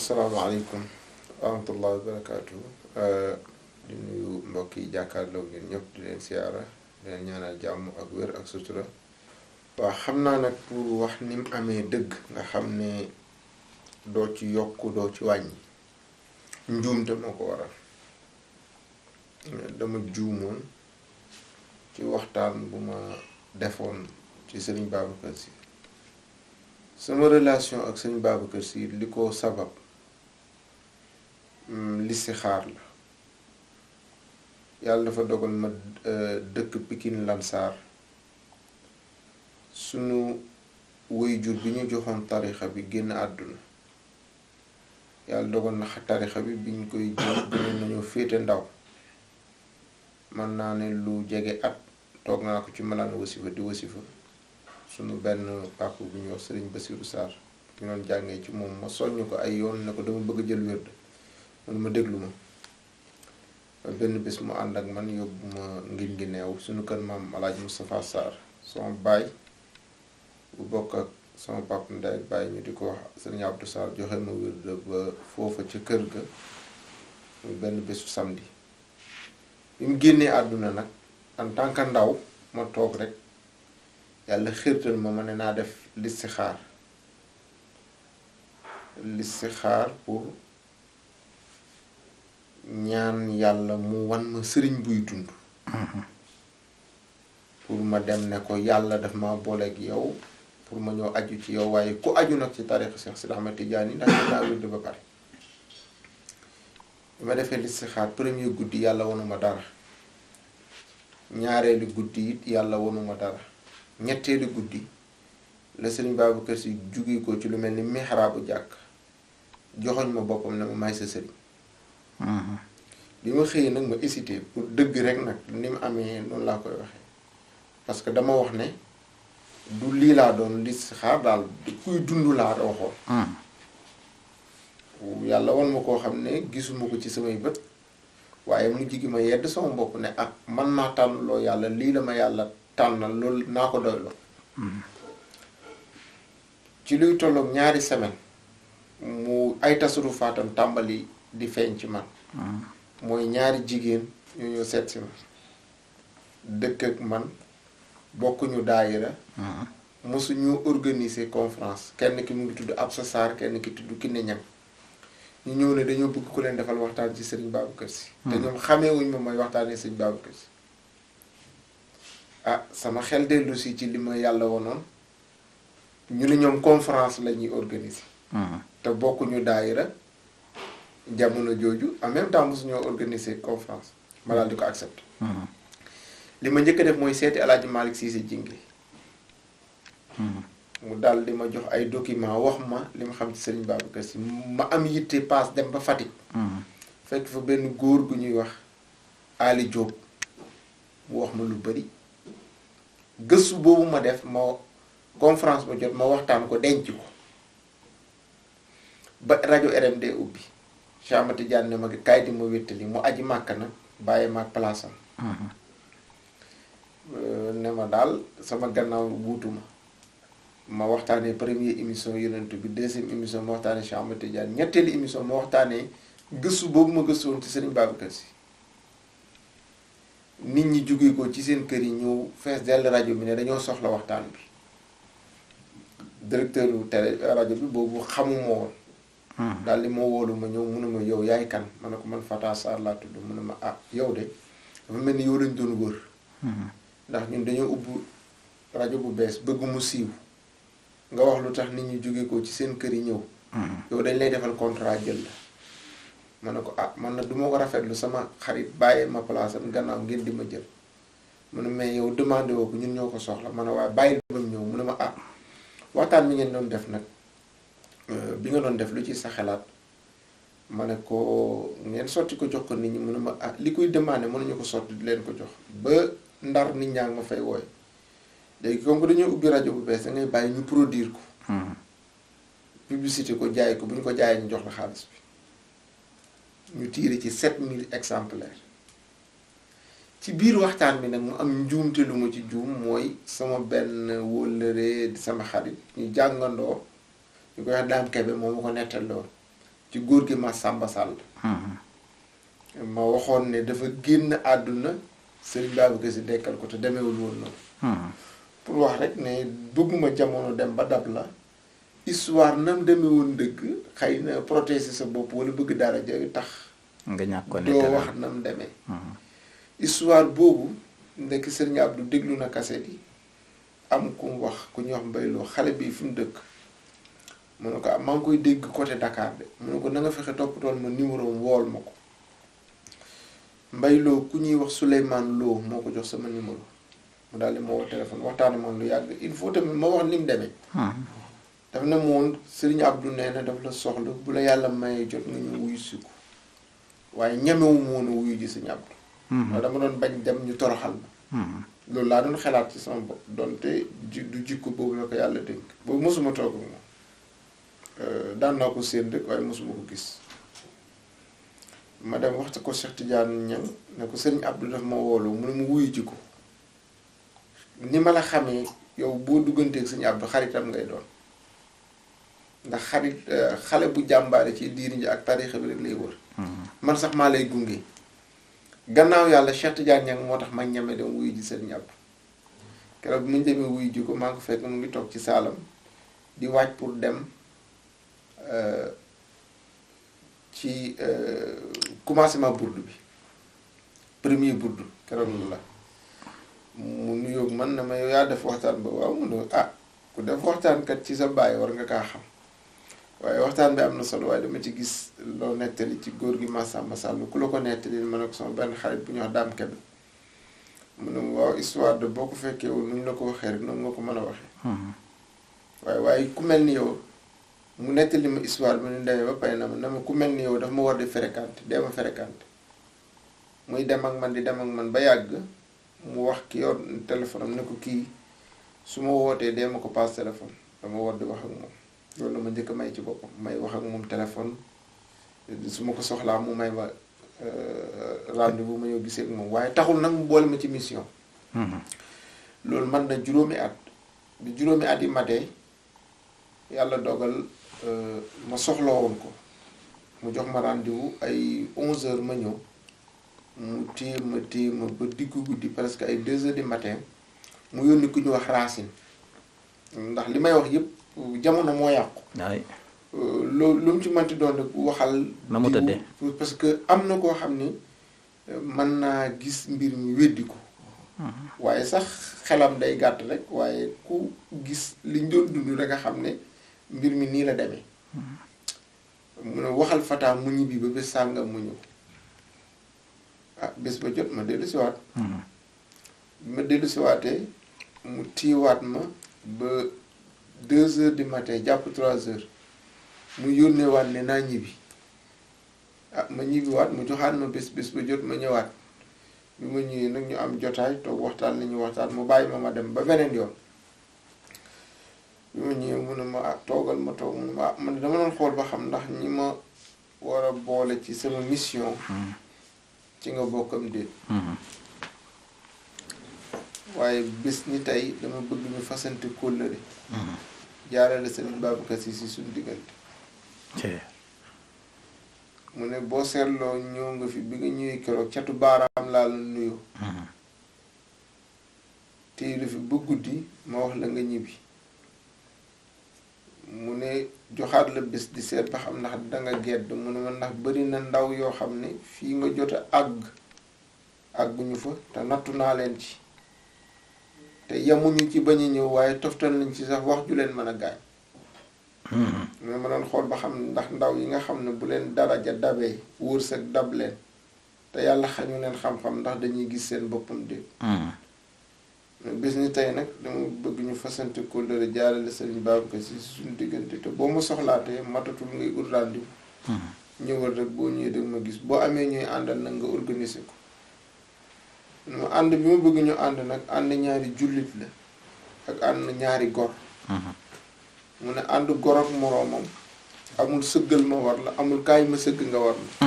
asalaamaaleykum wa rahmatullahi wa barakaatu. Di nuyu mbokk yi jàkkaarloo ngeen ñëpp di leen siyaara di leen ñaanal jàmm ak wér ak sutura. waaw xam naa nag pour wax ni mu amee dëgg nga xam ne doo ci yokk doo ci wàññi njuumte moo ko waral. dama juumoon ci waxtaan bu ma defoon ci Sëriñ Babacar Sy. sama relation ak Sëriñ Babacar Sy li ko sabab listixaar la. yàlla dafa dogal ma dëkk Pikine Lansar sunu waajur bi ñu joxoon tarixa bi génn àdduna. yàlla dogal na tarixa bi biñ koy jox gënoon nañoo féete ndaw. mën naa ne lu jege at toog naa ko ci malaan wasifa di wasifa sunu benn papa bu ñuy wax Sëriñ Basiru Sarr ñu doon jàngee ci moom ma soññ ko ay yoon ne ko dama bëgg a jël wérd man ma déglu ma benn bés mu ànd ak man yóbbu ma ngir ngi neew suñu kër maam Alaaji Moustapha Sarr sama baay bu bokk ak sama papa ndey ak baay ñu di ko wax Sëriñ Abdou Sarr joxe ma wérd ba foofa ca kër ga muy benn bésu samedi bi mu génnee àdduna nag en tant que ndaw ma toog rek yàlla xirtal ma ne naa def listixaar pour ñaan yàlla mu wan ma sëriñ buy dund pour ma dem ne ko yàlla daf ma booleeg yow pour ma ñëw aju ci yow waaye ku aju nag ci tarixa Cheikh Sidi Ahmed Tidiane ndax daa wérd ba pare bi ma defee listixaar premier guddi yàlla wanuma dara ñaareelu guddi it yàlla wanuma dara ñetteelu guddi la Sëriñ Babacar Sy jóge ko ci lu mel ni mihraabu jàkk joxoñ ma boppam ne ma may sa sëriñ bi ma xëyee nag ma hésité pour dëgg rek nag ni mu amee noonu laa koy waxee parce que dama wax ne du lii laa doon listixaar daal kuy dund laa waxoon yàlla wan ma koo xam ne gisuma ko ci samay bët waaye mujj gi ma yedd sama bopp ne ak man maa tànn loo yàlla lii la ma yàlla tànnal loolu naa ko doyloo ci luy tolloog ñaari semaine mu ay tasarufaatam tàmbali di feeñ ci man mooy ñaari jigéen ñu ñëw seet si ma dëkk ak man bokkuñu daayira mosu ñu organiser conférence kenn ki mu ngi tudd Absa Sarr kenn ki tudd Kiné Niang ñu ñëw ne dañoo bëgg ku leen defal waxtaan ci Sëriñ Babacar Sy te ñoom xameewuñ ma mooy waxtaanee Sëriñ Babacar Sy sama xel dellu si ci li ma yàlla wonoon ñu ne ñoom conférence la ñuy organiser te bokkuñu daayira jamono jooju en même temps mosu ñoo organiser conférence ma daal di ko accepté li ma njëkk a def mooy seeti Alaaji Malick Cissé Jingle mu daal di ma jox ay document wax ma li ma xam ci Sëriñ Babacar Sy ma am yitte paas dem ba Fatick fekk fa benn góor gu ñuy wax Ali Diop mu wax ma lu bari gëstu boobu ma def ma conférence ba jot ma waxtaan ko denc ko ba rajo RMD ubbi Cheikh Ahmed Tidiane ne ma kaay di ma wéttali mu aji màkk nag bàyyi ma place am ne ma daal sama gannaaw wuutuma ma waxtaanee première émission yonent bi deuxième émission ma waxtaanee Cheikh Ahmed Tidiane ñetteelu émission ma waxtaanee gëstu boobu ma gëstu woon ci Sëriñ Babacar Sy nit ñi jóge ko ci seen kër yi ñëw fees dell rajo bi ne dañoo soxla waxtaan bi directeur bu télé rajo bi boobu xamuma woon daal di ma woolu ma ñëw mu ne ma yow yaay kan ma ne ko man Fata Sarr laa tudd mu ne ma yow de dafa mel ni yow lañ doon wër ndax ñun dañoo ubbi rajo bu bees bëgg mu siiw nga wax lu tax nit ñi jóge ko ci seen kër yi ñëw yow dañ lay defal contrat jël la ma ne ko man nag du ma ko rafetlu sama xarit bàyyee ma place am gannaaw ngeen di ma jël mu ne mais yow demandé woo ko ñun ñoo ko soxla ma ne waaye bàyyi ba mu ñëw mu ne ma waxtaan bi ngeen doon def nag bi nga doon def lu ci sa xalaat ma ne ko ngeen sotti ko jox ko nit ñi mu ne ma li koy demandé mënuñu ko sotti di leen ko jox ba ndar nit ñaa ngi ma fay wooye léegi comme que dañoo ubbi rajo bu bees da ngay bàyyi ñu produire ko publicité ko jaay ko bu ñu ko jaayee ñu jox la xaalis bi ñu tiire ci 7000 exemplaires ci biir waxtaan bi nag mu am njuumte lu ma ci juum mooy sama benn wóllëre di sama xarit ñu jàngandoo ñu koy wax Daam Kebe moom ma ko nettal lool ci góor gi Massamba Sall ma waxoon ne dafa génn àdduna Serigne Babacar Sy dekkal ko te demeewul woon noonu pour wax rek ne bëgguma jamono dem ba dab la histoire nam demee woon dëgg xëy na protéger sa bopp wala bëgg dara jayu tax nga ñàkk ko doo wax nam demee histoire boobu ndekk Serigne Abdou déglu na kaset yi am ku mu wax ku ñuy wax mbayloo xale bi fi mu dëkk mu ne ko maa ngi koy dégg côté Dakar de mu ne ko na nga fexe toppatool ma numéro am wool ma ko mbayloo ku ñuy wax Souleymane Lo moo ko jox sama numéro mu daal di ma woo téléphone waxtaane moom lu yàgg il faut tamit ma wax ni mu demee daf ne moom Serigne Abdou nee na daf la soxla bu la yàlla mayee jot nga ñu wuyu si ko waaye ñemewu moon a wuyu ji Serigne Abdou waaye dama doon bañ dem ñu toroxal ma loolu laa doon xalaat ci sama bopp donte du jikko boobu la ko yàlla dénk boobu mosuma toog ak moom daan naa ko séen rek waaye mosuma ko gis ma dem waxta ko Cheikh Tidiane Niang ne ko Serigne Abdou daf ma wooloo mu ne mu wuyu ji ko ni ma la xamee yow boo dugganteeg Serigne Abdou xaritam ngay doon ndax xarit xale bu jàmbaare ci diini ji ak tariixa bi rek lay wër man sax maa lay gunge gannaaw yàlla Cheikh Tidiane Niang moo tax ma ñeme dem wuyu ji Serigne Abdou keroog bi mu demee wuyu ji ko maa ngi ko fekk mu ngi toog ci saalam di waaj pour dem ci commencement burdu bi premier burdu keroog la mu nuyoog man na ma yow yaa def waxtaan ba waaw mu ne ku def waxtaankat ci sa baay war nga kaa xam waaye waxtaan bi am na solo waaye dama ci gis loo nettali ci góor gi Massamba Sall ku la ko nettali ma ne ko sama benn xarit bu ñuy wax Dame Kébé mu ne waaw histoire de boo ko fekkee woon nu ñu la ko waxee rek noonu nga ko mën a waxee waaye ku mel ni yow mu nettali ma histoire bi nu demee ba pare na ma ku mel ni yow dafa ma war di fréquenter dee ma fréquenter muy dem ak man di dem ak man ba yàgg mu wax ki yor téléphone am ne ko kii su ma wootee dee ma ko passe téléphone dama war di wax ak moom loolu la ma njëkk may ci boppam may wax ak moom téléphone su ma ko soxlaa mu may ma rendez-vous ma ñëw gisee ak moom waaye taxul nag mu boole ma ci mission loolu man na juróomi at bi juróomi at yi matee yàlla dogal ma soxla woon ko mu jox ma rendez-vous ay 11h ma ñëw mu téye ma ba diggu guddi presque ay 2h du matin mu yónni ku ñu wax Racine ndax li may wax yëpp jamono moo yàqu. waay lu mu ci mënti doon rek waxal. na mu tëddee parce que am na koo xam ni mën naa gis mbir mi weddi ko. waaye sax xelam day gàtt rek waaye ku gis liñ doon dund rek nga xam ne mbir mi nii la demee. mu ne waxal Fata mu ñibbi ba bés sàngam mu ñëw. bés ba jot ma dellu siwaat ma dellu siwaatee mu tiiwaat ma ba 2h du matin jàpp 3h mu yónneewaat ne naa ñibbi ma ñibbiwaat mu joxaat ma bés ba jot ma ñëwaat bi ma ñëwee nag ñu am jotaay toog waxtaan li ñu waxtaan mu bàyyi ma dem ba beneen yoon bi ma ñëwee mu ne ma toogal ma toog mu ne ma man dama doon xool ba xam ndax ñi ma war a boole ci sama mission ci nga bokkam déet waaye bés ni tey dama bëgg ñu fasante kóllëre jaarale Serigne Babacar Sy si suñu diggante mu ne boo seetloo ñëw nga fi bi nga ñëwee keroog catu baaraam laa la nuyoo téye la fi ba guddi ma wax la nga ñibbi mu ne joxaat la bés di seet ba xam ndax danga gedd mu ne ma ndax bari na ndaw yoo xam ne fii nga jot a àgguñu fa te nattu naa leen ci te yemuñu ci bañ a ñëw waaye toftal nañ ci sax wax ju leen mën a gaañ mu ne ma doon xool ba xam ndax ndaw yi nga xam ne bu leen daraja dabee wërsëg dab leen te yàlla xañu leen xam-xam ndax dañuy gis seen boppam déet bis ni tey nag dama bëgg ñu fasante kóllëre jaarale Serigne Babacar Sy suñu diggante te boo ma soxlaatee matatul ngay ut rendez-vous ñëwal rek boo ñëwee danga ma gis boo amee ñuy àndal nag nga organiser ko mu ànd bi ma bëgg ñu ànd nag ànd ñaari jullit la ak ànd ñaari gor mu ne ànd gor ak moroomam amul sëggal ma war la amul kaay ma sëgg nga war la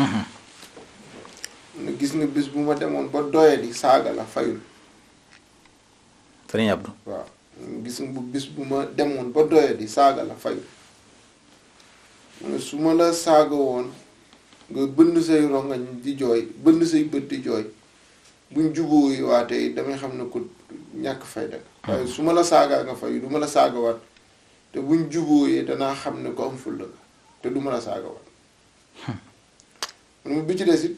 mu ne gis nga bis bu ma demoon ba doyadi saaga la fayul Serigne Abdou waaw gis nga bu bis bu ma demoon ba doyadi saaga la fayul mu ne su ma la saaga woon nga bënn say rongañ di jooy bënn say bët di jooy buñ jubóo yi waatee damay xam ne ko ñàkk fayda waaye su ma la saagaa nga fay du ma la saagawaat te buñ jubóoyee danaa xam ne ko am fulla nga te du ma la saagawaat mu bi ci des it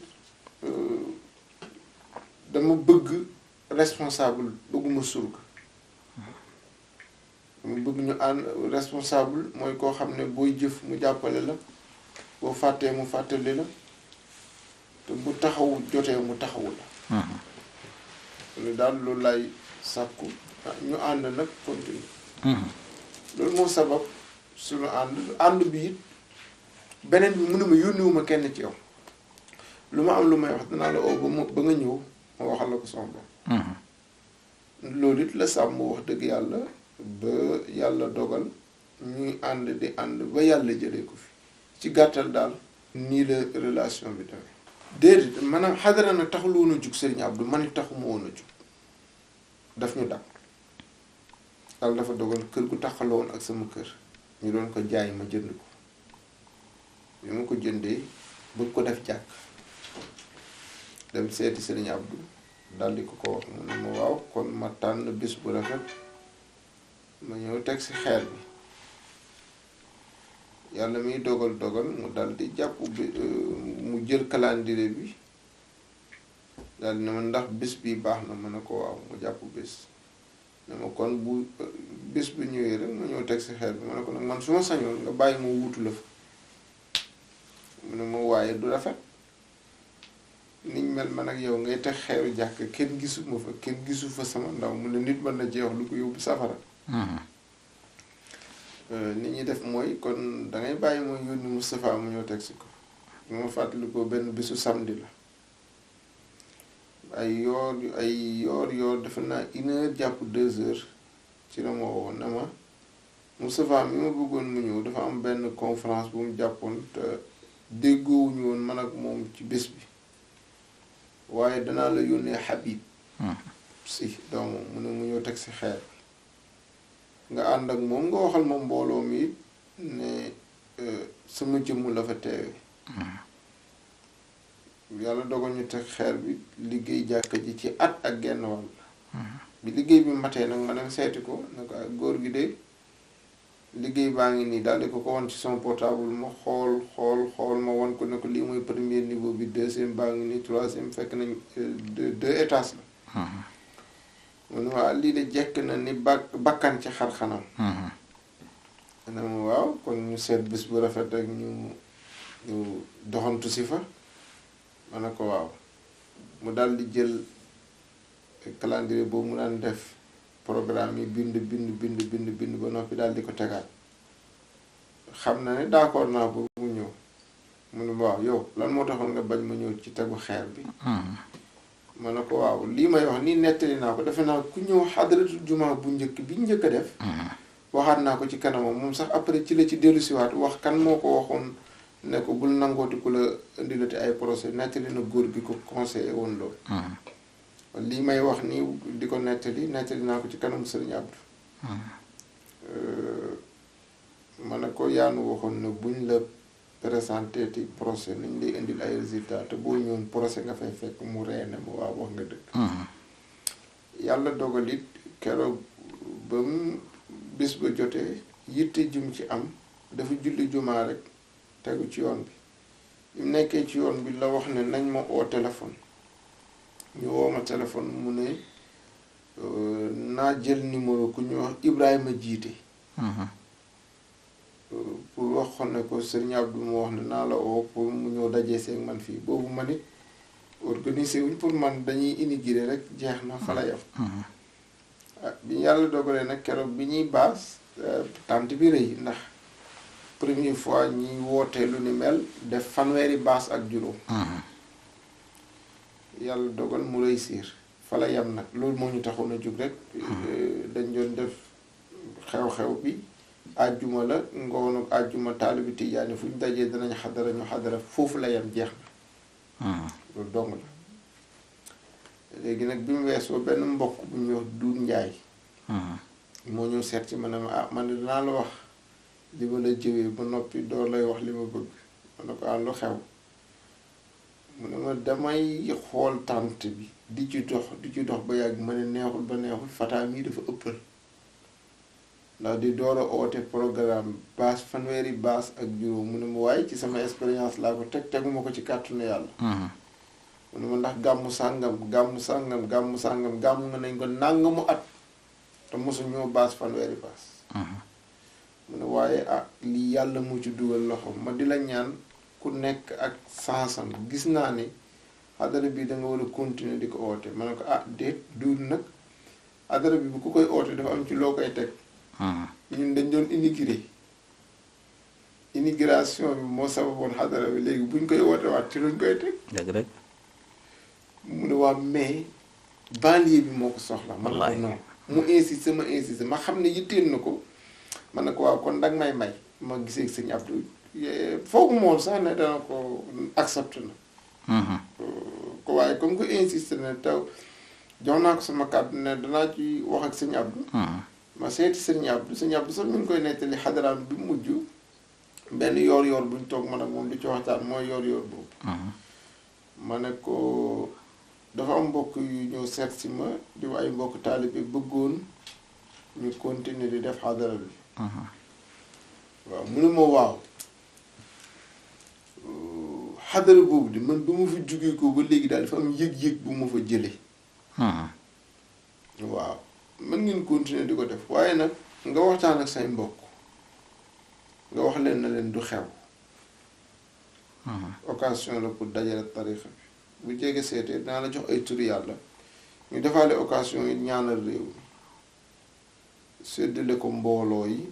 dama bëgg responsable bëgguma surga dama bëgg ñu ànd responsable mooy koo xam ne booy jëf mu jàppale la boo fàttee mu fàttali la te bu taxawu jotee mu taxawu la lu daal loolu lay sàkku ñu ànd nag continue loolu moo sabab suñu ànd bi it beneen bi mu ne ma yónniwuma kenn ci yow lu ma am lu may wax danaa la oo ba nga ñëw ma waxal la ko sama bopp loolu it la sàmm wax dëgg yàlla ba yàlla dogal ñuy ànd di ànd ba yàlla jëlee ko fi ci gàttal daal nii la relation bi tamit déedéet maanaam xadara nag taxul woon a jug Serigne Abdou man it taxuma woon a jug daf ñu dab yàlla dafa dogal kër gu taxaloo woon ak sama kër ñu doon ko jaay ma jënd ko bi ma ko jëndee bëgg ko def jàkk dem seeti Serigne Abdou daldi ko wax mu ne ma waaw kon ma tànn bis bu rafet ma ñëw teg ci xeer bi yàlla miy dogal mu daldi jàpp bi mu jël calendrier bi daldi ne ma ndax bis bi baax na ma ne ko waaw mu jàpp bis ne ma kon bu bis bi ñëwee rek ma ñëw teg ci xeer bi ma ne ko nag man su ma sañoon nga bàyyi ma wuutu la fa mu ne ma waaye du rafet niñ mel man ak yow ngay teg xeeru jàkk kenn gisuma fa kenn gisu fa sama ndaw mu ne nit mën na jeex lu ko yóbbu safara nit ñi def mooy kon dangay bàyyi mooy yónni Moustapha mu ñëw teg si ko bu ma fàttali ko benn bisu samedi la ay yoor defe naa 1 heure jàpp 2 heures ci la ma woo ne ma Moustapha mi ma bëggoon mu ñëw dafa am benn conférence bu mu jàppoon te déggoowuñu woon man ak moom ci bés bi waaye danaa la yónnee Habib si doomam mu ne mu ñëw teg si xeer nga ànd ak moom nga waxal ma mbooloo mi ne sama jëmm la fa teewe yàlla dogal ñu teg xeer bi liggéey jàkka ji ci at ak genn wàll bi liggéey bi matee nag ma dem seeti ko ne ko ak góor gi de liggéey baa ngi nii daal di ko won ci son portable ma xool ma won ko ne ko lii mooy premier niveau bi deuxième baa ngi nii troisième fekk nañ 2 étages la mu ne waaw lii de jekk na ni bakkan ci xar xanam ne ma waaw kon ñu seet bis bu rafet rek ñu doxantu si fa ma ne ko waaw mu daal di jël calendrier boobu mu daan def programme yi bind ba noppi daal di ko tegaat xam na ne d'accord naa ko mu ñëw mu ne waaw yow lan moo taxoon nga bañ ma ñëw ci tegu xeer bi ma ne ko waaw lii may wax nii nettali naa ko defe naa ku ñëw xadratul jumaa bu njëkk bi njëkk a def waxaat naa ko ci kanamam moom sax après ci la ci dellusiwaat wax kan moo ko waxoon ne ko bul nangooti ku la indilati ay procès nettali na góor gi ko conseillé woon loolu lii may wax nii di ko nettali naa ko ci kanam Sëriñ Abdou ma ne ko yaanu waxoon ne buñ la présenté ti procès nañ lay indil ay résultats te boo ñëwoon procès nga fay fekk mu reene ma waaw wax nga dëgg yàlla dogal it keroog ba mu bis ba jotee yitte jum ci am dafa julli jumaa rek tegu ci yoon bi mu nekkee ci yoon bi la wax ne nañ ma oo téléphone ñu woo ma téléphone mu ne naa jël numéro ku ñu wax Ibrahima Jiite pour wax ne ko Serigne Abdou mu wax ne naa la oo pour mu ñëw dajee seeg man fii boobu man it organisé wuñ pour man dañuy inaugurer rek jeex na fa la yem bi yàlla dogalee nag keroog bi ñuy baas tànt bi rëy ndax première fois ñuy wootee lu ni mel def fanweeri baas ak juróom yàlla dogal mu réussir fa la yem nag loolu moo ñu taxoon a jóg rek dañ doon def xew-xew bi àjjuma la ngoonu àjjuma taalibi tijaani fu ñu dajee danañ xadara ñu xadara foofu la yem jeex na loolu dong la léegi nag bi mu weesoo benn mbokk bu ñuy wax Duun Njaay moo ñëw seet ci ma ne ma man danaa la wax li ma la jëwee ba noppi doo lay wax li ma bëgg ma ne ko lu xew mu ne ma damay xool tànt bi di ci dox ba yàgg ma ne neexul ba neexul Fata mii dafa ëppal ndax di door a oote programme baas fanweeri baas ak juróom mu ne ma waaye ci sama expérience laa ko teguma ko ci kàttanu yàlla mu ne ma ndax gàmmu sàngam gàmmu nga nañ ko nàngamu at te mosu ñoo baas fanweeri baas mu ne waaye lii yàlla mu ci dugal loxo ma di la ñaan ku nekk ak sansam gis naa ni xadara bi da nga war a continuer di ko oote ma ne ko déet duul nag xadara bi bu ku koy oote dafa am ci loo koy teg ñun dañ doon immigration bi moo sababoon xadara bi léegi buñ koy oote waat ci luñ koy teg dëgg rek mu ne waa mais banlieue bi moo ko soxla man ko non mu insisté ma xam ne yitteel na ko man ne ko waaw kon danga may ma gisee sëñ Abdou foogu moom sax ne dana ko accepté na ko waaye comme que insisté na taw jox naa ko sama kàddu ne danaa ci wax ak sëñ Abdou ma seeti sëñ Abdou sax mi ngi koy nettali xadaraam bi mujj benn yoor buñ toog man ak moom di ci waxtaan mooy yoor boobu ma ne ko dafa am mbokk yu ñëw seet si ma di ay mbokk taalibe bëggoon ñu continuer di def xadara bi waaw mu ne ma waaw xadara boobu di man ba ma fa jógee ko ba léegi daal dafa am yëg-yëg bu ma fa jëlee waaw mën ngeen continuer di ko def waaye nag nga waxtaan ak say mbokk nga wax leen na leen du xew occasion la pour dajale tarixa bi bu jege seetee dinaa la jox ay turi yàlla ñu defaale occasion yi ñaanal réew mi séddale ko mbooloo yi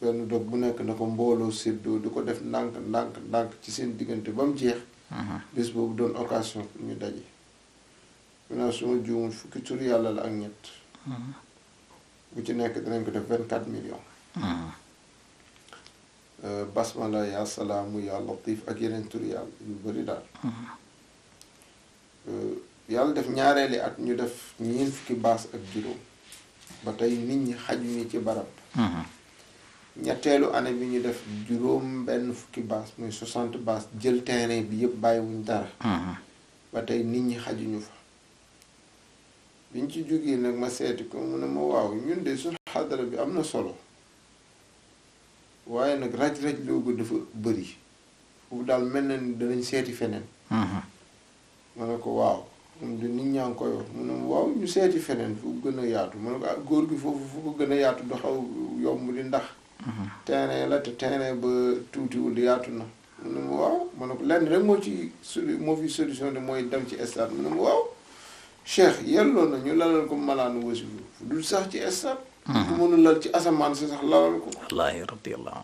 benn dog bu nekk na ko mbooloo séddoo di ko def ndànk ci seen diggante ba mu jeex bés boobu doon occasion pour ñu daje maintenant su ma juumul fukki turi yàlla la ak ñett bu ci nekk dinañ ko def 24 millions basmala yaa salaamu yaa latif ak yeneen turi yàlla yu bari daal yàlla def ñaareeli at ñu def ñeent fukki baas ak juróom ba tey nit ñi xajuñu ci barab ñetteelu année bi ñu def juróom benn fukki baas muy 60 baas jël terrain bi yëpp bàyyiwuñ dara ba tey nit ñi xajuñu fa biñ ci jógee nag ma seeti ko mu ne ma waaw ñun de suñu xadara bi am na solo waaye nag raj-raj loogu dafa bëri foofu daal mel na ni danañ seeti feneen ma ne ko waaw moom de nit ñaa ngi koy wax mu ne ma waaw ñu seeti feneen fu gën a yaatu ma ne ko góor gi foofu fu ko gën a yaatu du xaw yomb di ndax terrain la te terrain ba tuutiwul yaatu na mu ne ma waaw ma ne ko lenn rek moo fi solution de mooy dem ci stade mu ne ma waaw cheikh yelloo na ñu lalal ko malaanu wasi fu dul sax ci stade ku mënul lal ci asamaan si sax lalal ko wallaahi radiyallahu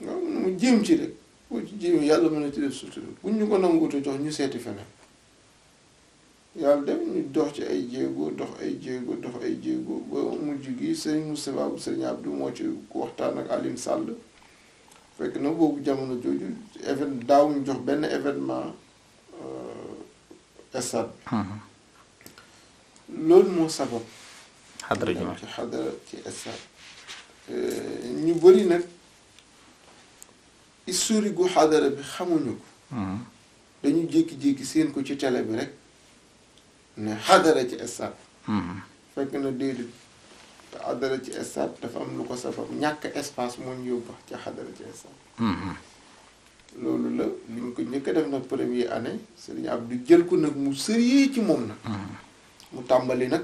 waaw mu jéem ci rek boo ci jéem yàlla mën a ci def sutura buñ ñu ko nanguute jox ñu seeti feneen yàlla dem ñu dox ci ay jéego dox ay jéego ba mujj gi sëriñ Moustapha bu sëriñ Abdou moo ci waxtaan ak Aline Sall fekk na boobu jamono jooju daawuñu jox benn événement stade loolu moo sabab xadara ci stade ñu bëri nag historique gu xadara bi xamuñu ko dañu jékki-jékki seen ko ci télé bi rek ne xadara ci stade fekk na déedéet xadara ci stade dafa am lu ko sabab ñàkk espace moo ñu yóbbu ci xadara ci stade loolu la li ñu ko njëkk a def nag première année Serigne Abdou jël ko nag mu sérieux ci moom nag mu tàmbali nag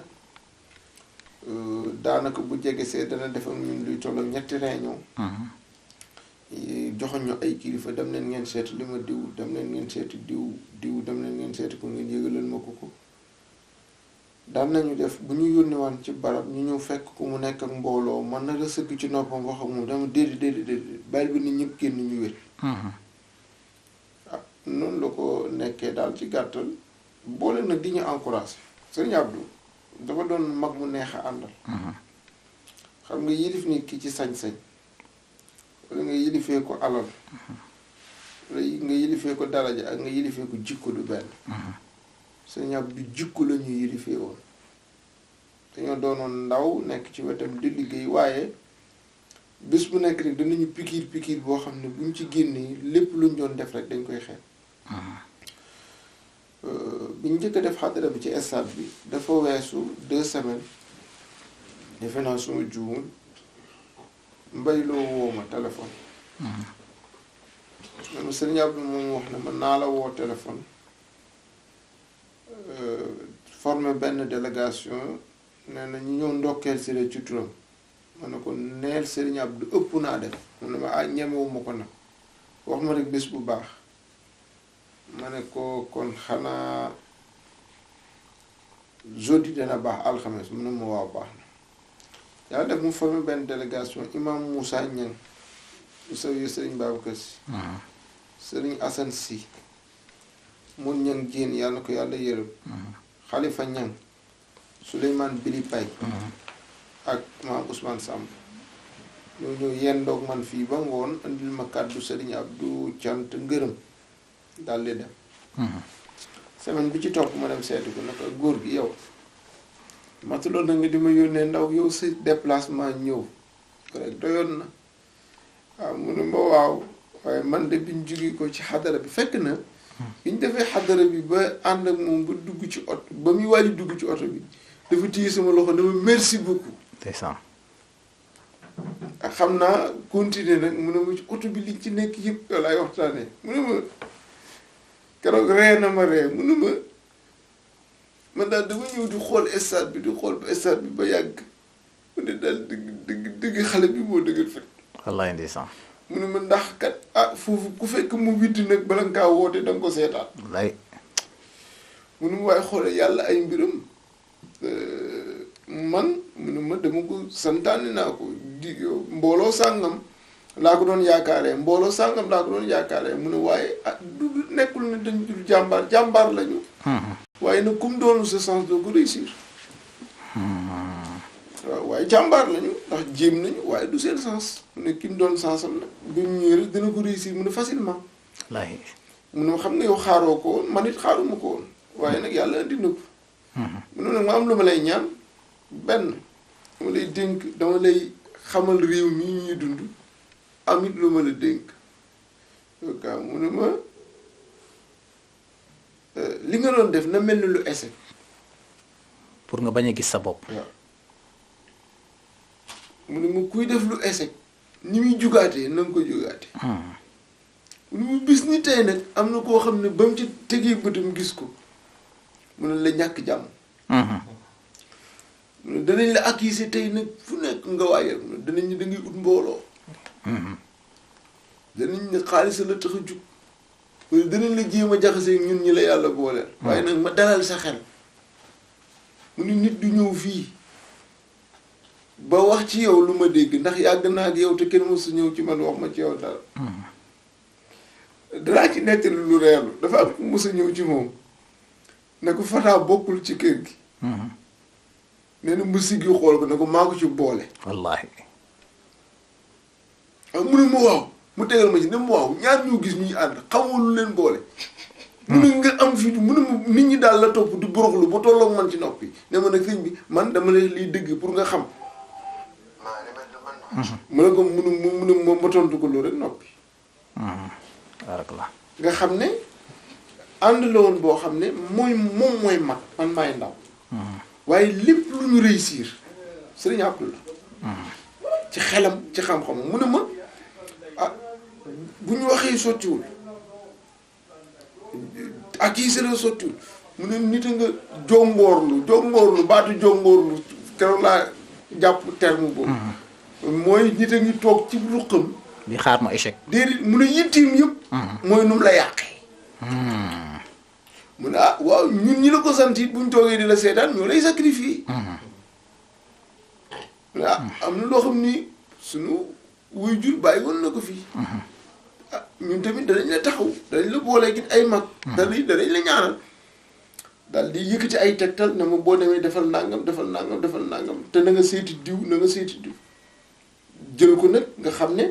daanaka bu jege see dana def ak ñun luy toll ak ñetti réunion joxoñ ñu ay kilifa dem leen ngeen seeti li ma diw dem leen ngeen seeti diw dem leen ngeen seeti ko ngeen yëgalal ma ko daan nañu def bu ñu yónniwaan ci barab ñu ñëw fekk ko mu nekk ak mbooloo man na sëgg ci noppam wax ak moom dama déedéet bàyyi bi nit ñëpp génn ñu wér noonu la ko nekkee daal ci gàttal boole nag di ñu encouragé Serigne Abdou dafa doon mag mu neex a àndal xam nga yilif nit ki ci sañ-sañ wala nga yilifee ko alal wala nga yilifee ko daraja ak nga yilifee ko jikko du benn Serigne Abdou jikko la ñu yilifee woon dañoo doonoon ndaw nekk ci wetam di liggéey waaye bés bu nekk rek danañu pikiir boo xam ne buñ ci génnee lépp luñ doon def rek dañ koy xeeb. biñ njëkk a def xadara bi ci stade bi dafa weesu 2 semaines defe naa suma juumul mbayloo woo ma téléphone. man Sëriñ Abdou moom wax ne man naa la woo téléphone former benn délégation nee na ñu ñëw ndokkeel si la ci turam ma ne ko neel Sëriñ Abdou ëpp naa def mu ne ma ñemewuma ko nag wax ma rek bés bu baax ma ne ko kon xanaa jeudi dana baax alxames mu ne ma waaw baax na yaa def mu formé benn délégation imam Moussa Niang bu sawee Sëriñ Babacar Si Sëriñ Assane Si mun Niang Jéen yàlla na ko yàlla yërëm Xalifa Niang Souleymane Bili Pay ak maam Ousmane Samb ñoo ñëw yendoog man fii ba ngoon andil ma kàddu Sëriñ Abdou cant ngërëm daal di dem semaine bi ci topp ma dem seeti ko naka góor gi yow matuloon na nga di ma yónnee ndaw yow sa déplacement ñëw ko rek doyoon na waaw mu ne ma waaw waaye man de biñ jógee ko ci xadara bi fekk na biñ defee xadara bi ba ànd ak moom ba dugg ci oto ba muy waaj dugg ci oto bi dafa téye sama loxo dama merci beaucoup ndeysaan ak xam naa continuer nag mu ne ma ci oto bi li ci nekk yëpp yow laay waxtaanee mu ne ma keroog ree na ma ree mu ne ma man daal dama ñëw di xool stade bi di xool ba stade bi ba yàgg mu ne daal dëgg xale bi moo dëggal fet wallaay ndeysaan mu ne ma ndax kat foofu ku fekk mu witti nag bala nga kaa woote da nga ko seetaan wallaay mu ne ma waaye xoole yàlla ay mbiram man mu ne ma dama ko santaane naa ko di mbooloo sàngam laa ko doon yaakaaree mbooloo sàngam laa ko doon yaakaaree mu ne waaye du nekkul ne dañ dul jàmbaar lañu waaye nag comme doonu sa sens doo ko réussir waaw waaye jàmbaar lañu ndax jéem nañu waaye du seen sens mu ne ki mu doon sensam nag bi mu ñëwee rek dina ko réussir mu ne facilement wallaay mu ne xam nga yow xaaroo ko woon man it xaaruma ko woon waaye nag yàlla indi na ko mu ne nag ma am lu ma lay ñaan benn dama lay dénk dama lay xamal réew mi ñuy dund amit lu ma la dénk waaw mu ne ma li nga doon def na mel ni lu échec pour nga bañ a gis sa bopp waaw mu ne ma kuy def lu échec ni muy jugaatee na nga ko jugaatee mu ne ma bis ni tey nag am na koo xam ne ba mu ci tegee bëtam gis ko mu ne la ñàkk jàmm mu ne danañ la accuser tey nag fu nekk nga waayal mu ne danañ da ngay ut mbooloo danañ ne xaalis la tax a jug wala danañ la jéem a jaxasee ñun ñi la yàlla booleel waaye nag ma dalal sa xel mu ne nit du ñëw fii ba wax ci yow lu ma dégg ndax yàgg naa ak yow te kenn mosu ñëw ci man wax ma ci yow dara danaa ci nettali lu reerlu dafa am ku mos a ñëw ci moom ne ko Fata bokkul ci kër gi nee na mu siggi xool ko ne ko maa ko ci boole wallaahi mu ne ma waaw mu tegal ma ci ne ma waaw ñaar ñoo gis ñuy ànd xamoo lu leen boole mu ne nga am fii mu ne ma nit ñi daal la topp di boroxlu ba tolloog man ci noppi ne ma nag sëñ bi man dama lay liy dëgg pour nga xam mu ne ko mu ne ma tontu ko loolu rek noppi barakallah nga xam ne ànd la woon boo xam ne mooy moom mooy mag man maay ndaw waaye lépp lu ñu réussir sëriñ Abdou la ci xelam ci xam-xam mu ne ma bu ñu waxee sottiwul ak yi sëriñ sottiwul mu ne nit a nga jongoorlu baatu jongoorlu keroog laa jàpp terme boobu mooy nit a ngi toog ci ruqam di xaar ma échec déedéet mu ne yittiim yëpp mooy nu mu la yàqee mu ne waaw ñun ñi la ko sant it buñ toogee di la seetaan ñoo lay sacrifier mu ne am na loo xam ni suñu wuy jur bàyyi woon na ko fii ñun tamit danañ la taxaw danañ la boolee git ay mag danañ la ñaanal daal di yëkkati ay tegtal ne ma boo demee defal nangam defal nangam defal nangam te na nga seeti diw na nga seeti diw jël ko nag nga xam ne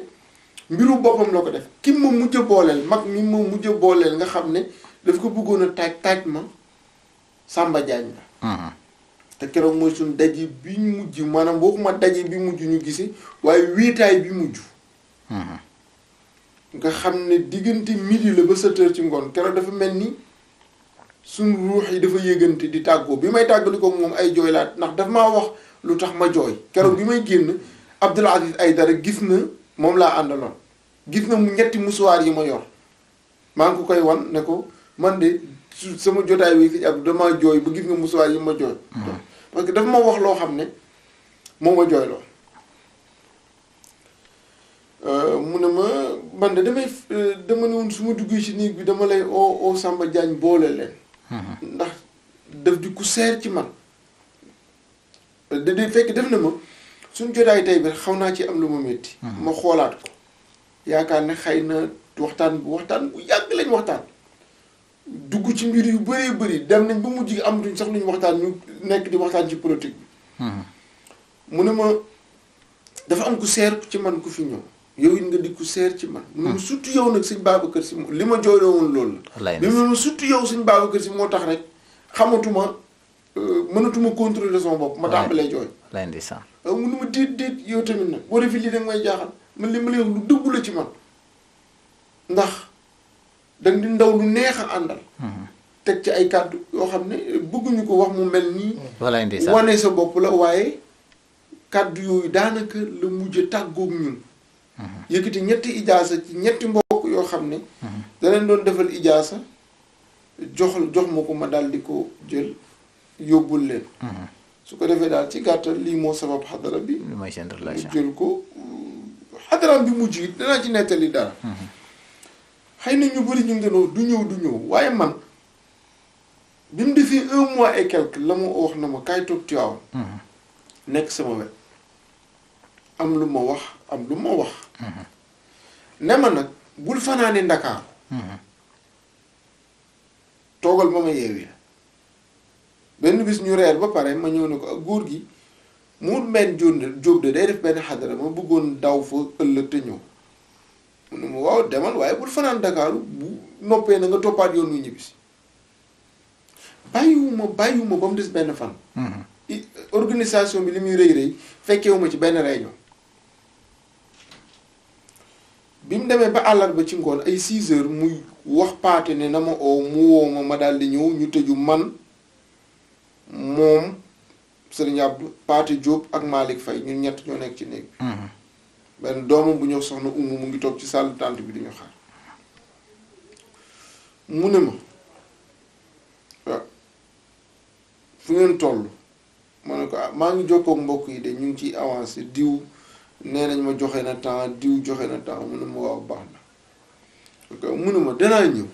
mbiru boppam la ko def ki ma mujj a booleel mag mi ma mujj a booleel nga xam ne daf ko bëggoon a taaj ma Samba Diagne la te keroog mooy suñ daje bi ñu mujj maanaam waxuma daje bi mujj ñu gise waaye wéetaay bi mujj nga xam ne diggante midi la ba 7 heures ci ngoon keroog dafa mel ni suñ ruux yi dafa yëgante di tàggoo bi may tàggali ko moom ay jooy laa ndax dafa maa wax lu tax ma jooy keroog bi may génn Abdoul Aziz Aïdara gis na moom laa àndaloon gis na mu ñetti musuwaar yi ma yor maa ngi ko koy wan ne ko man de sama jotaay wi si ab damaa jooy ba gis nga musuwaar yi ma jooy parce que dafa ma wax loo xam ne moo ma jooy loo mu ne ma man de dama ne woon su ma duggee ci néeg bi dama lay oo Samba Diagne boole leen ndax daf di ku seer ci man da fekk def na ma suñ jotaay tey bi xaw naa ci am lu ma métti ma xoolaat ko yaakaar ne xëy na waxtaan bu yàgg lañ waxtaan dugg ci mbir yu bëree bëri dem nañ ba mujj gi amatuñ sax luñ waxtaan ñu nekk di waxtaan ci politique bi mu ne ma dafa am ku seer ci man ku fi ñëw yow it nga di ku seer ci man mu ne ma surtout yow nag sëñ Babacar Si li ma jooyloo woon loolu la bi mu ne ma surtout yow sëñ Babacar Si moo tax rek xamatuma mënatuma contrôler sama bopp ma tàmbalee jooy mu ne ma déet yow tamit nag boo defee lii da nga may jaaxal man li ma lay wax lu dëggu la ci man ndax danga di ndaw lu neex a àndal teg ci ay kàddu yoo xam ne bëgguñu ko wax mu mel nii wane sa bopp la waaye kàddu yooyu daanaka la mujj tàggoog ñun yëkkati ñetti ijaasa ci ñetti mbokk yoo xam ne da leen doon defal ijaasa jox ma ko ma daal di ko jël yóbbul leen su ko defee daal ci gàttal lii moo sabab xadara bi mu jël ko xadaraam bi mujj it danaa ci nettali dara xëy na ñu bëri ñu ngi doon du ñëw waaye man bi mu defee 1 mois et quelque la ma wax na ma kaay toog Tiwaawan nekk sama wet am lu ma wax ne ma nag bul fanaane Ndakaaru toogal ba ma yeewi la benn bis ñu reer ba pare ma ñëw ne ko ak góor gi mu mbenn jóob de day def benn xadara ma bëggoon daw fa ëllëg te ñëw mu ne ma waaw demal waaye bul fanaan Dakaaru bu noppee na nga toppaat yoon wu ñibbisi bàyyiwuma ba mu des benn fan organisation bi li muy rëy fekkewuma ci benn réunion bi mu demee ba àllarba ci ngoon ay 6 heures muy wax paate ne na ma mu woo ma daal di ñëw ñu tëju man moom Sëriñ Abdou Paate Diop ak Malick Faye ñun ñett ñoo nekk ci néeg bi benn doomam bu ñëw soxna Umu mu ngi toog ci salle tente bi di ñu xaar mu ne ma waaw fu ngeen toll ma ne ko maa ngi jokkoo ak mbokk yi de ñu ngi ciy avancé diw nee nañ ma joxe na temps diw joxe na temps mu ne ma waaw baax na mu ne ma danaa ñëw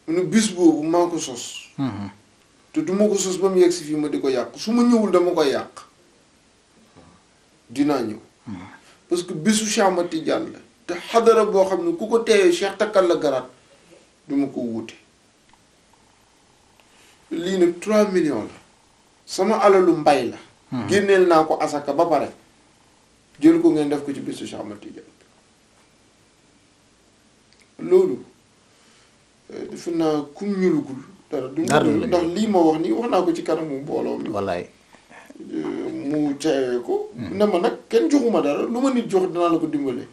mu ne bis boobu maa ko sos te du ma ko sos ba mu yegg si fii ma di ko yàq su ma ñëwul dama koy yàq dinaa ñëw parce que bisu Cheikh Ahmad Tidiane la te xadara boo xam ne ku ko teewee Cheikh takkal la garaat du ma ko wuute lii nag 3 millions la sama alalu mbay la génneel naa ko asaka ba pare jël ko ngeen def ko ci bisu Cheikh Ahmad Tidiane loolu defe naa kum ñulugul dara du ndax lii ma wax nii wax naa ko ci kanamu mbooloo mi wallaay mu teewee ko ne ma nag kenn joxuma dara lu ma nit jox dinaa la ko dimbale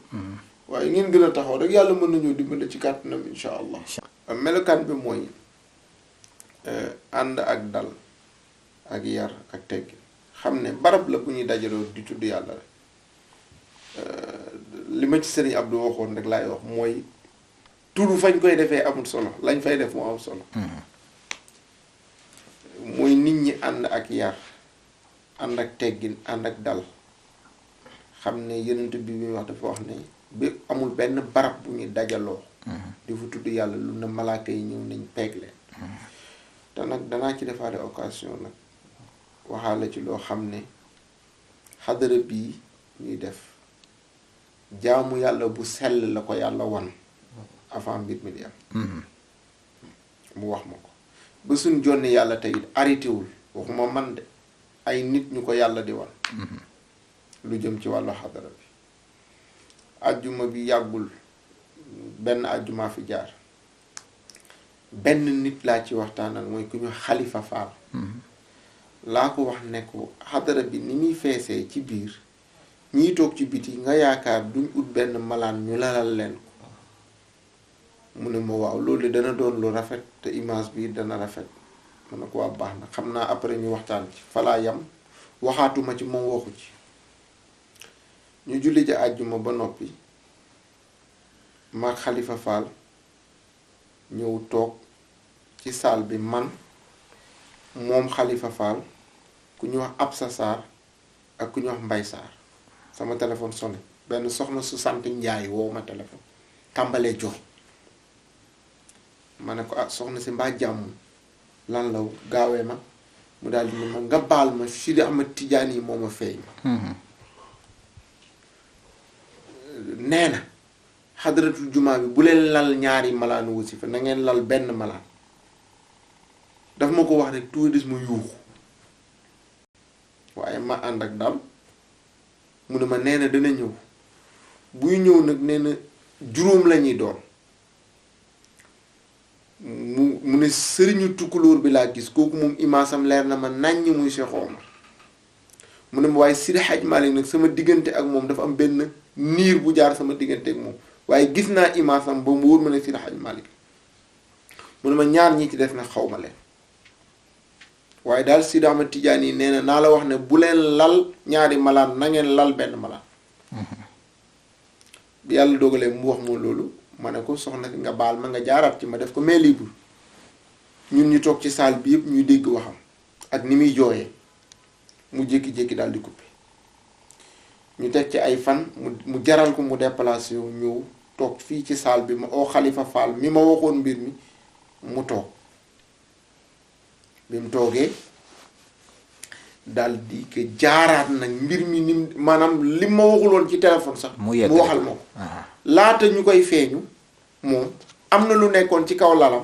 waaye ngeen gën a taxaw rek yàlla mën nañoo dimbale ci kàttanam insha allah melokaan bi mooy ànd ak dal ak yar ak tegg xam ne barab la bu ñuy dajaloo di tudd yàlla rek li ma ci Sëriñ Abdou waxoon rek laay wax mooy turu fañ koy defee amul solo lañ fay def moo am solo mooy nit ñi ànd ak yar ànd ak teggin ànd ak dal xam ne Yonent bi muy wax dafa wax ne bi amul benn barab bu ñuy dajaloo di fa tudd yàlla lu na malaaka yi ñëw nañ peeg leen te nag danaa ci defaale occasion nag waxaale ci loo xam ne xadara bii ñuy def jaamu yàlla bu sell la ko yàlla wan avant mbir mi di am mu wax ma ko ba suñ jonni yàlla tey arrêté wul waxuma man de ay nit ñu ko yàlla di wan lu jëm ci wàllu xadara bi ajjuma bi yàggul benn ajjumaa fi jaar benn nit laa ci waxtaanal mooy ku ñu Xalifa Fall laa ko wax ne ko xadara bi ni muy feesee ci biir ñiy toog ci biti nga yaakaar duñ ut benn malaan ñu lalal leen ko mu ne ma waaw loolu dana doon lu rafet te image bi dana rafet ma ne ko waa baax na xam naa après ñu waxtaan ci falaa yam waxaatuma ci moom waxu ci ñu julli ja àjjuma ba noppi ma Xalifa Fall ñëw toog ci salle bi man moom Xalifa Fall ku ñu wax Absa Sarr ak ku ñu wax Mbay Sarr sama téléphone sonné benn soxna su sant Njaay woo ma téléphone tàmbalee jooy ma ne ko ah soxna si mbaa jàmm lan la gaawee ma mu daal di ne ma nga baal ma Sidi Ahmad Tidiane yi moo ma feeñ nee na xadaratul jumaa bi bu leen lal ñaari malaanu wasifa na ngeen lal benn malaan daf ma ko wax rek tuuti des ma yuuxu waaye ma ànd ak dal mu ne ma nee na dana ñëw buy ñëw nag nee na juróom la ñuy doon mu ne sëriñu tukkulóor bi laa gis kooku moom imaasam leer na ma nàññ muy Cheikh Omar mu ne ma waaye Sidi Hadj Malick nag sama diggante ak moom dafa am benn niir bu jaar sama diggante ak moom waaye gis naa imaasam ba mu wóor ma ne Sidi Hadj Malick mu ne ma ñaar ñi ci def na xaw ma leen waaye daal Sidi Ahmad Tidiane yi nee na naa la wax ne bu leen lal ñaari malaan na ngeen lal benn malaan bi yàlla dogalee mu wax moom loolu ma ne ko soxna si nga baal ma nga jaaraat ci ma def ko mais libre ñun ñu toog ci salle bi yëpp ñuy dégg waxam ak ni muy jooyee mu jékki-jékki daal di coupé ñu teg ci ay fan mu jaral ko mu déplacé wu ñëw toog fii ci salle bi ma oo Xalifa Fall mi ma waxoon mbir mi mu toog bi mu toogee daal di ko jaaraat nag mbir mi ni maanaam li ma waxuloon ci téléphone sax mu waxal ma ko laata ñu koy feeñu moom am na lu nekkoon ci kaw lalam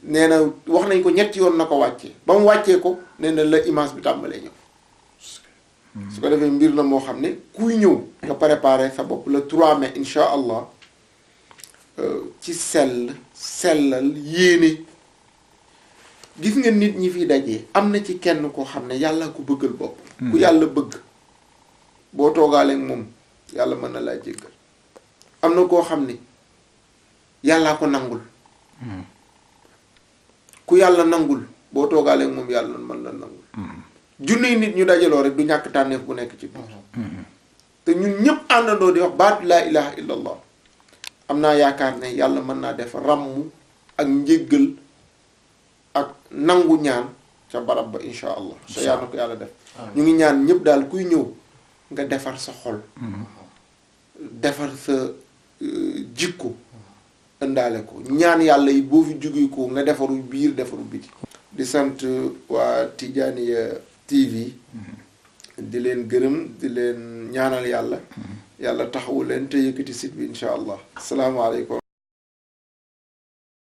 nee na wax nañ ko ñetti yoon na ko wàccee ba mu wàccee ko nee na la image bi tàmbalee ñëw su ko defee mbir la moo xam ne kuy ñëw nga préparé sa bopp le 3 mai incha allah ci sellal yéene gis nga nit ñi fi dajee am na ci kenn koo xam ne yàlla ko bëggal bopp ku yàlla bëgg boo toogaaleeg moom yàlla mën na laa jéggal am na koo xam ne yàllaa ko nangul ku yàlla nangul boo toogaaleeg moom yàlla mën la nangul junne nit ñu dajaloo rek du ñàkk tànneef bu nekk ci biir te ñun ñëpp àndandoo di wax baatu laa ilaha illa allah am naa yaakaar ne yàlla mën naa def ràmm ak njéggal ak nangu ñaan ca barab ba insha allah te yàlla na ko yàlla def ñu ngi ñaan ñëpp daal kuy ñëw nga defar sa xol defar sa jikko ëndaale ko ñaan yàlla yi boo fi jógee ko nga defaru biir defaru biti di sant waa Tidianiya TV di leen gërëm di leen ñaanal yàlla yàlla taxawu leen te yëkkati site bi insha allah asalaamaaleykum